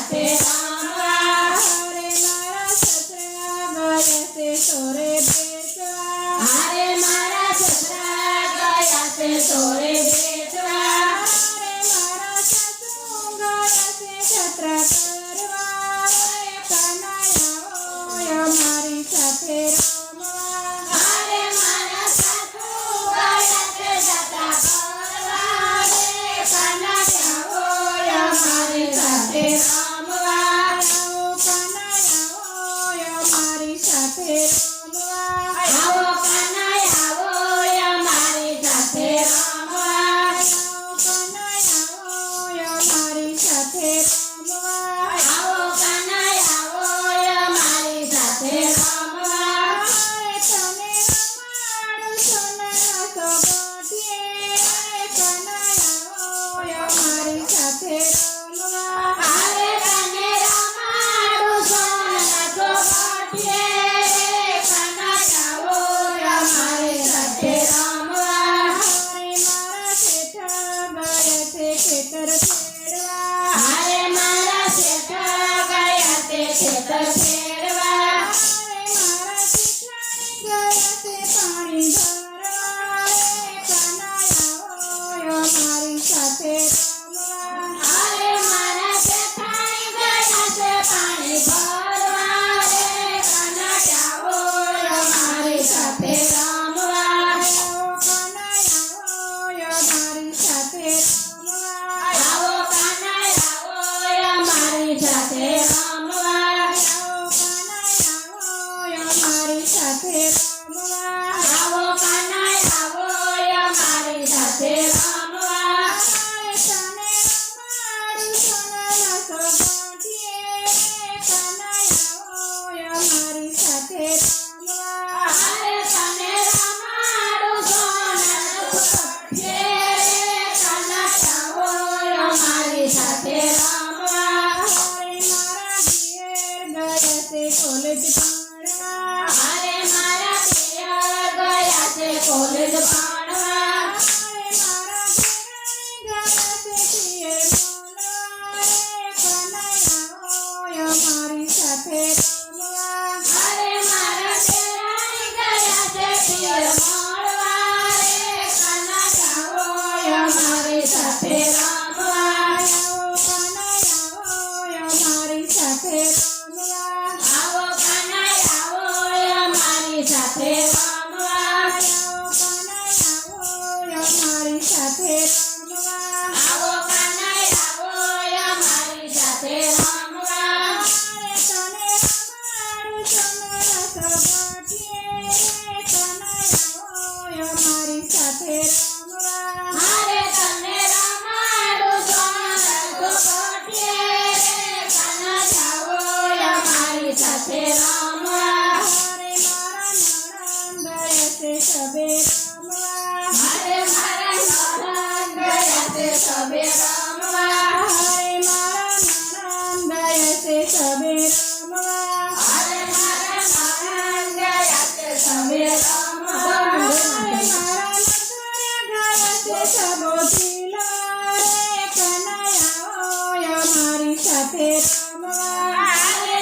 સાથે રમવા. અરે મારા સસરા ગયા છે સોરે બેસવા. અરે મારા સસરા ગયા છે સોરે બેસવા. અરે મારા સાસુ ગયા છે છત્રા કરવા. કનૈયા હોય મારી સાથે રમવા. અરે મારા સાસુ ગયા છે જતા કરવા. કનૈયા હોય મારી સાથે રમવા. આવો કનૈયા હોય મારી સાથે રમવા. આવો કનૈયા હોય મારી સાથે રમવા. આવો કનૈયા હોય મારી સાથે રમવા. આવો કનૈયા હોય મારી સાથે રમવા. અરે તને રમાડું સોનાના સોગઠિયે. કનૈયા હોય મારી સાથે રમવા. અરે તને રમાડું સોનાના સોગઠિયે. કનૈયા હોય મારી સાથે રમવા. અરે મારા શેઠા ગયા છે ખેતર ખેડવા. અરે મારા શેઠા ગયા તે ખેતર ખેડવા. અરે મારા શેઠાણી ગયા છે પાણી ભરવા. કનૈયા હોય મારી સાથે રમવા. અરે મારા શેઠાણી ગયા છે પાણી ભરવા. કનૈયા હોય મારી સાથે રમવા. આવો કનૈયા હોય મારી સાથે રમવા. આવો કનૈયા હોય મારી સાથે રમવા. આવો કનૈયા હોય મારી સાથે રમવા. આવો કનૈયા હોય મારી સાથે રમવા. અરે તને રમાડું સોનાના સોગઠિયે. કનૈયા હોય મારી સાથે રમવા. અરે તને રમાડું સોનાના સોગઠિયે. કનૈયા હોય મારી સાથે રમવા. અરે મારા દિયર ગયા છે કોલેજ ભણવા. અરે મારા પિયર ગયા છે કોલેજ ભણવા. અરે મારા દેરાણી ગયા છે પિયર બોલવા. કનૈયા હોય મારી સાથે રમવા. અરે મારા દેરાણી ગયા છે પિયર મળવા. કનૈયા હોય મારી સાથે રમવા. આવો કનૈયા હોય મારી સાથે રમવા. આવો કનૈયા હોય મારી સાથે રમવા. આવો કનૈયા હોય મારી સાથે રમવા. આવો કનૈયા હોય મારી સાથે રમવા. અરે તને રમાડું સોનાના સોગઠિયે. કનૈયા હોય મારી સાથે રમવા. અરે તને રમાડું સોનાના સોગઠિયે. કનૈયા હોય મારી સાથે રમવા. અરે મારા નણંદ ગયા છે સબે રમવા. અરે મારા નણંદ ગયા છે સબે રમવા. અરે મારા નણંદ ગયા છે સબે રમવા. અરે મારા નણંદ ગયા છે સબે રમવા. અરે મારા નણંદ ગયા છે સબોથી લારે. કનૈયા હોય મારી સાથે રમવા. અરે